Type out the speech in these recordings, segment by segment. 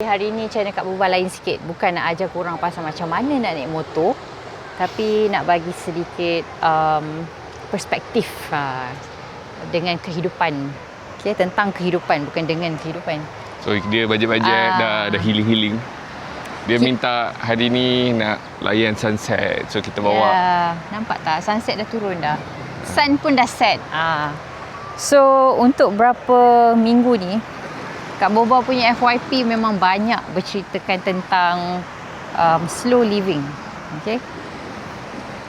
Hari ni channel Kak Boba lain sikit. Bukan nak ajar korang pasal macam mana nak naik motor, tapi nak bagi sedikit perspektif dengan kehidupan. Okay, tentang kehidupan, bukan dengan kehidupan. So dia bajet-bajet dah healing-healing. Dia minta hari ni nak layan sunset. So kita bawa. Nampak tak? Sunset dah turun dah. Sun pun dah set. So untuk berapa minggu ni Kak Boba punya FYP memang banyak berceritakan tentang slow living. Okay?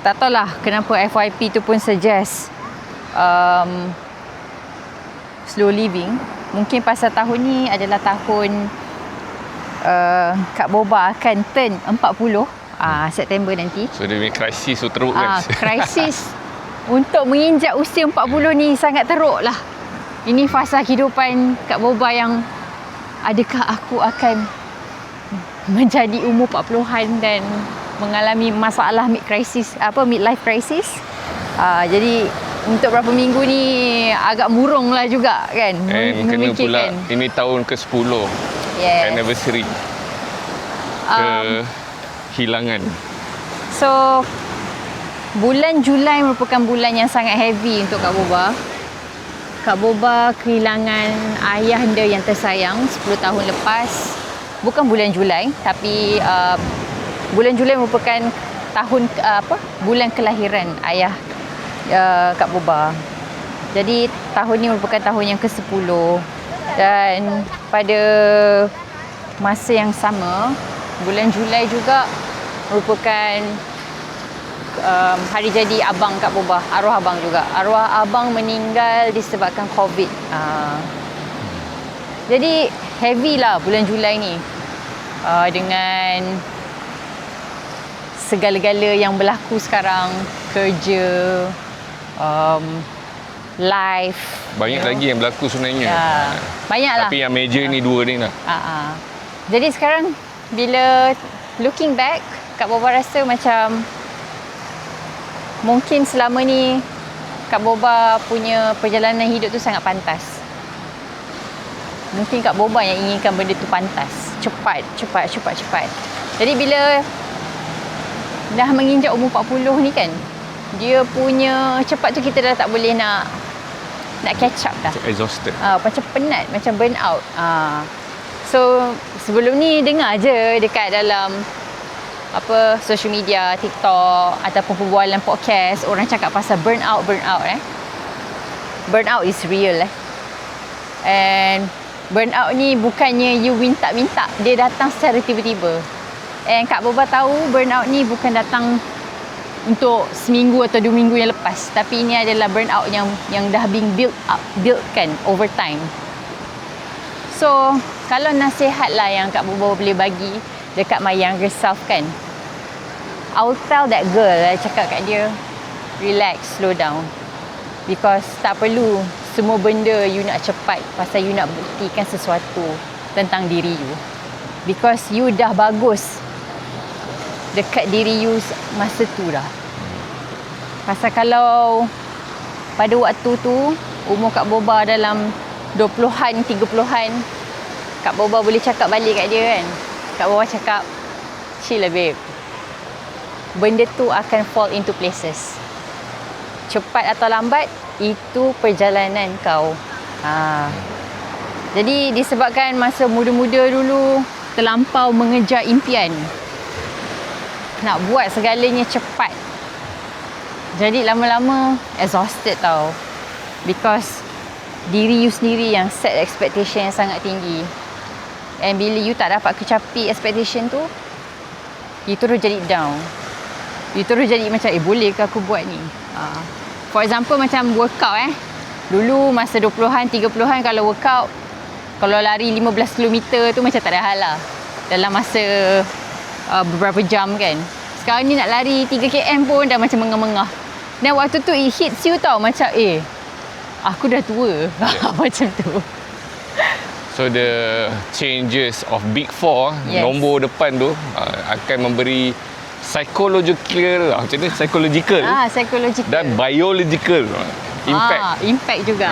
Tak tahulah kenapa FYP tu pun suggest slow living. Mungkin pasal tahun ni adalah tahun Kak Boba akan turn 40 September nanti. So dia punya krisis tu teruk kan? Krisis untuk menginjak usia 40 ni sangat teruk lah. Ini fasa kehidupan Kak Boba yang adakah aku akan menjadi umur 40-an dan mengalami masalah midlife crisis. Jadi untuk berapa minggu ni agak murung lah juga kan. Kena pula ini tahun ke-10 anniversary kehilangan. So bulan Julai merupakan bulan yang sangat heavy untuk Kak Boba. Kak Boba kehilangan ayahanda yang tersayang 10 tahun lepas. Bukan bulan Julai, tapi bulan Julai merupakan bulan kelahiran ayah Kak Boba. Jadi tahun ni merupakan tahun yang ke-10 dan pada masa yang sama bulan Julai juga merupakan hari jadi abang Kak Boba, arwah abang juga. Arwah abang meninggal disebabkan COVID. Jadi heavy lah bulan Julai ni, dengan segala-gala yang berlaku sekarang, kerja, life. Banyak lagi yang berlaku sebenarnya. Banyak lah. Tapi yang major ni dua ni lah. Jadi sekarang bila looking back, Kak Boba rasa macam mungkin selama ni Kak Boba punya perjalanan hidup tu sangat pantas. Mungkin Kak Boba yang inginkan benda tu pantas. Cepat. Jadi bila dah menginjak umur 40 ni kan, dia punya cepat tu kita dah tak boleh nak catch up dah. Exhausted. Macam penat, macam burn out. So sebelum ni dengar je dekat dalam social media, TikTok ataupun perbualan podcast, orang cakap pasal burnout. Burnout is real and burnout ni bukannya you minta-minta, dia datang secara tiba-tiba. And Kak Boba tahu burnout ni bukan datang untuk seminggu atau 2 minggu yang lepas, tapi ini adalah burnout yang dah being built kan over time. So kalau nasihat lah yang Kak Boba boleh bagi dekat my younger self kan, I will tell that girl, I cakap kat dia, relax, slow down. Because tak perlu semua benda you nak cepat pasal you nak buktikan sesuatu tentang diri you. Because you dah bagus dekat diri you masa tu dah. Pasal kalau pada waktu tu umur Kak Boba dalam 20-an, 30-an, Kak Boba boleh cakap balik kat dia kan. Kak Boba cakap, chill lah babe, benda tu akan fall into places. Cepat atau lambat, itu perjalanan kau. Jadi disebabkan masa muda-muda dulu terlampau mengejar impian, nak buat segalanya cepat, jadi lama-lama exhausted tau. Because diri you sendiri yang set expectation yang sangat tinggi. And bila you tak dapat kecapi expectation tu, you terus jadi down. You terus jadi macam, boleh ke aku buat ni? For example macam workout dulu masa 20-an, 30-an, kalau workout, kalau lari 15 km tu macam tak ada hal lah dalam masa beberapa jam kan. Sekarang ni nak lari 3 km pun dah macam mengah-mengah. Dan waktu tu it hits you tau, macam aku dah tua. Macam tu. So the changes of Big Four, nombor depan tu akan memberi psychological, macam ni, psychological dan biological impact juga.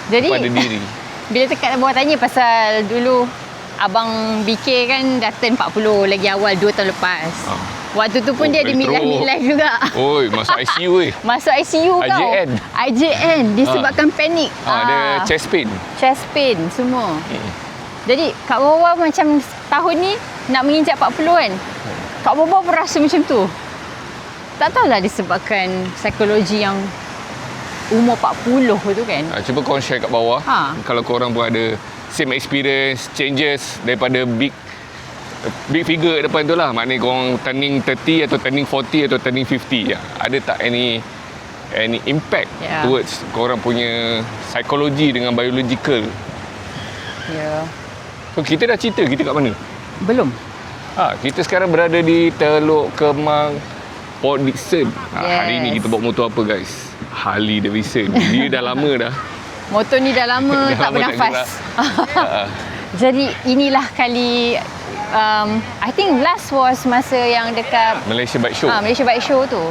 Jadi pada diri. Bila tekat bawah tanya pasal dulu Abang BK kan dah turn 40 lagi awal 2 tahun lepas. Waktu tu pun dia ada midlife juga. Oi, masuk ICU weh. Masuk ICU kau. IJN disebabkan panik. Ada chest pain. Chest pain semua. Jadi Kak Wawa macam tahun ni nak menginjak 40 kan. Kak Wawa pun rasa macam tu. Tak tahulah disebabkan psikologi yang umur 40 tu kan. Cuba korang share kat bawah. Kalau korang pun ada same experience, changes daripada big figure depan tu lah. Maknanya korang turning 30 atau turning 40 atau turning 50. Ada tak any impact towards korang punya psikologi dengan biological? So kita dah cerita kita kat mana? Belum. Kita sekarang berada di Teluk Kemang, Port Dickson. Hari ni kita bawa motor apa guys? Harley Davidson. Dia dah lama dah. Motor ni dah lama tak bernafas. Jadi inilah kali I think last was masa yang dekat Malaysia Bike Show. Malaysia Bike Show tu.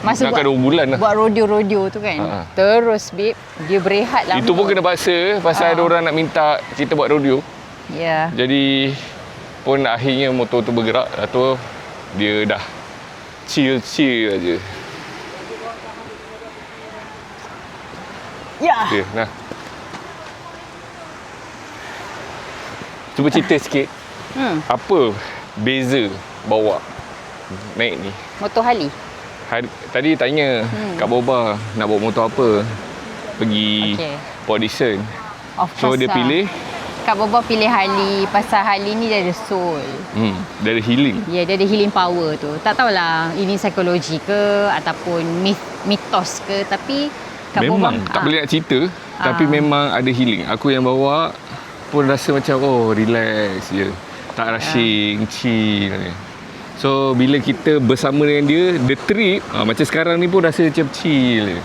Masa buat 2 bulan dah. Buat rodeo tu kan. Terus babe, dia berehat lama. Itu pun kena paksa pasal ada orang nak minta kita buat rodeo. Ya. Jadi pun akhirnya motor tu bergerak. Atau dia dah chill aja. Ya. Okay, nah. Cuba cerita sikit. Apa beza bawa naik ni? Motor Harley. Tadi tanya Kak Boba nak bawa motor apa? Pergi Port Dickson. So dia pilih Kak Boba pilih Harley pasal Harley ni dia ada soul. Dia ada healing. Ya, dia ada healing power tu. Tak tahulah ini psikologi ke ataupun mitos ke, tapi Kak memang Boba, tak boleh nak cerita, tapi memang ada healing. Aku yang bawa pun rasa macam relax je. Tak rushing, chill. So bila kita bersama dengan dia, the trip macam sekarang ni pun rasa macam chill je.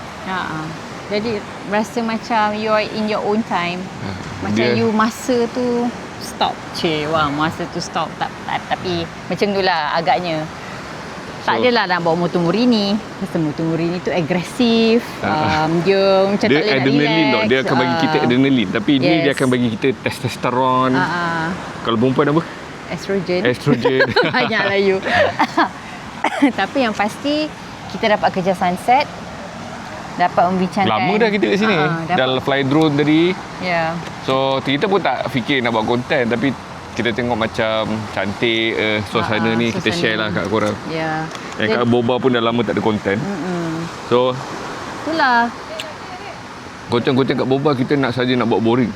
Jadi rasa macam you are in your own time. Macam you masa tu stop. Masa tu stop. Tapi macam tu lah agaknya. Tak adalah nak bawa motor Murini. Pasal motor Murini tu agresif. Dia macam dia tak boleh nak adrenaline relax. Dia akan bagi kita adrenaline. Tapi ni dia akan bagi kita testosteron. Kalau perempuan apa? Estrogen. Banyaklah you. Tapi yang pasti kita dapat kerja sunset. Dapat membincangkan. Lama dah kita kat sini. Dah fly drone tadi. So kita pun tak fikir nak buat konten. Tapi kita tengok macam cantik suasana ni. Kita share lah kat korang. Yang Kak Boba pun dah lama tak ada konten. So itulah konten-konten Kak Boba kita nak saja nak buat boring.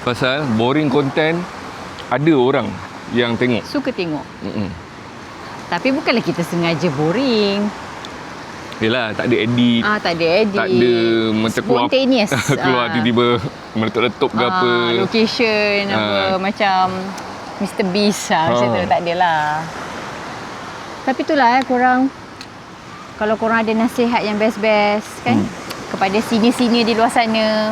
Pasal boring konten ada orang yang tengok. Suka tengok. Tapi bukanlah kita sengaja boring. Yelah, tak ada edit. Tak ada edit. Tak ada macam spontaneous. keluar tiba-tiba meletup-letup ke apa. Location apa macam Mr. Beast macam tu tak adalah. Tapi itulah korang, kalau korang ada nasihat yang best-best kan kepada senior-senior di luar sana,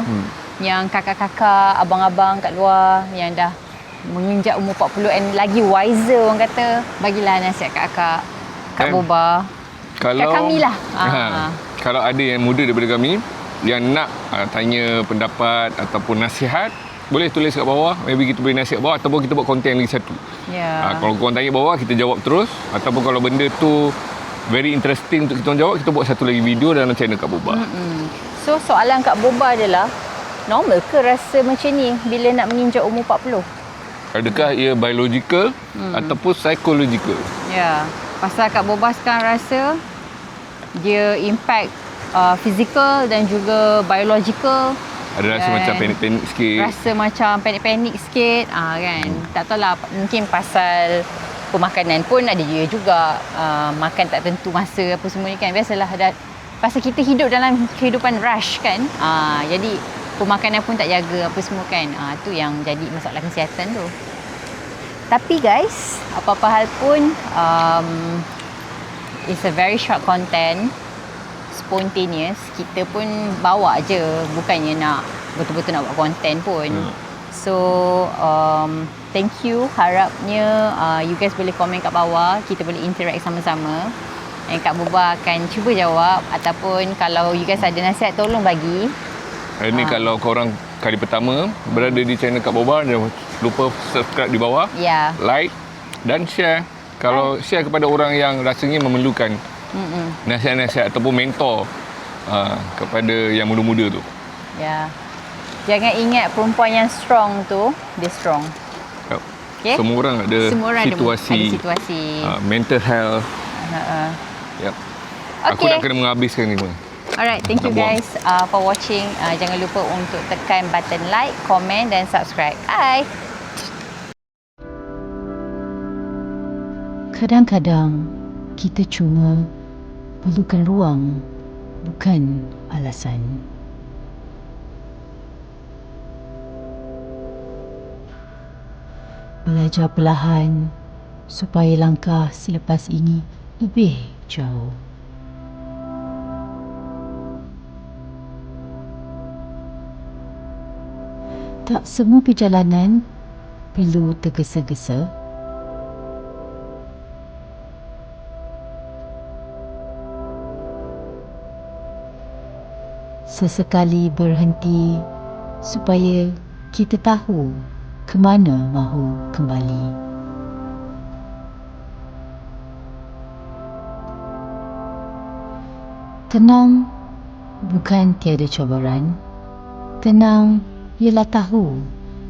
yang kakak-kakak, abang-abang kat luar yang dah menginjak umur 40 and lagi wiser orang kata, bagilah nasihat kat Kak Boba. Kalau kami lah. Kalau ada yang muda daripada kami yang nak tanya pendapat ataupun nasihat, boleh tulis kat bawah. Maybe kita boleh nasihat bawah ataupun kita buat konten lagi satu. Kalau korang tanya bawah, kita jawab terus. Ataupun kalau benda tu very interesting untuk kita jawab, kita buat satu lagi video dalam channel Kak Boba. So soalan Kak Boba adalah, normal ke rasa macam ni bila nak menginjak umur 40? Adakah ia biological ataupun psychological? Pasal Kak Boba sekarang rasa dia impact physical dan juga biological. Ada rasa macam panik-panik sikit. Rasa macam panik-panik sikit kan. Tak tahulah, mungkin pasal pemakanan pun ada dia juga. Makan tak tentu masa apa semua ni kan. Biasalah pasal kita hidup dalam kehidupan rush kan. Jadi pemakanan pun tak jaga apa semua kan. Tu yang jadi masalah kesihatan tu. Tapi guys, apa-apa hal pun it's a very short content, spontaneous. Kita pun bawa je, bukannya nak betul-betul nak buat konten pun. So thank you. Harapnya you guys boleh komen kat bawah, kita boleh interact sama-sama. Dan Kak Boba akan cuba jawab, ataupun kalau you guys ada nasihat, tolong bagi. Ini kalau korang kali pertama berada di channel Kak Boba, jangan lupa subscribe di bawah, like dan share. Kalau share kepada orang yang rasanya memerlukan nasihat-nasihat ataupun mentor kepada yang muda-muda tu. Ya. Jangan ingat perempuan yang strong tu, dia strong. Okay? Semua orang ada situasi, mental health. Yep. Aku nak kena menghabiskan ni pun. Alright, thank you guys for watching. Jangan lupa untuk tekan button like, komen dan subscribe. Bye. Kadang-kadang kita cuma perlukan ruang, bukan alasan. Belajar perlahan supaya langkah selepas ini lebih jauh. Tak semua perjalanan perlu tergesa-gesa. Sesekali berhenti supaya kita tahu ke mana mahu kembali. Tenang bukan tiada cabaran. Tenang ialah tahu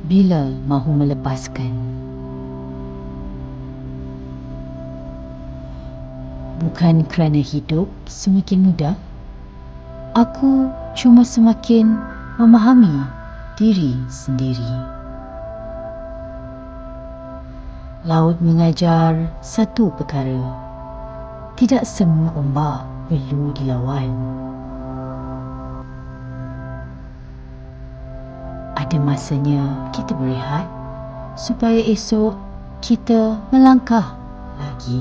bila mahu melepaskan. Bukan kerana hidup semakin mudah, aku cuma semakin memahami diri sendiri. Laut mengajar satu perkara, tidak semua ombak perlu dilawan. Ada masanya kita berehat supaya esok kita melangkah lagi.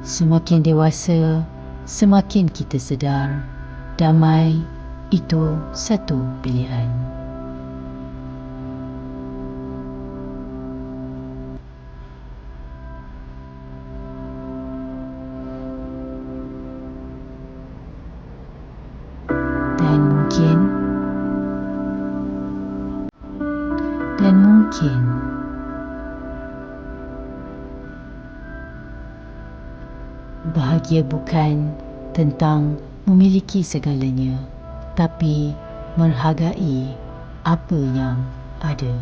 Semakin dewasa, semakin kita sedar damai itu satu pilihan. Dan mungkin bahagia bukan tentang memiliki segalanya, tapi menghargai apa yang ada.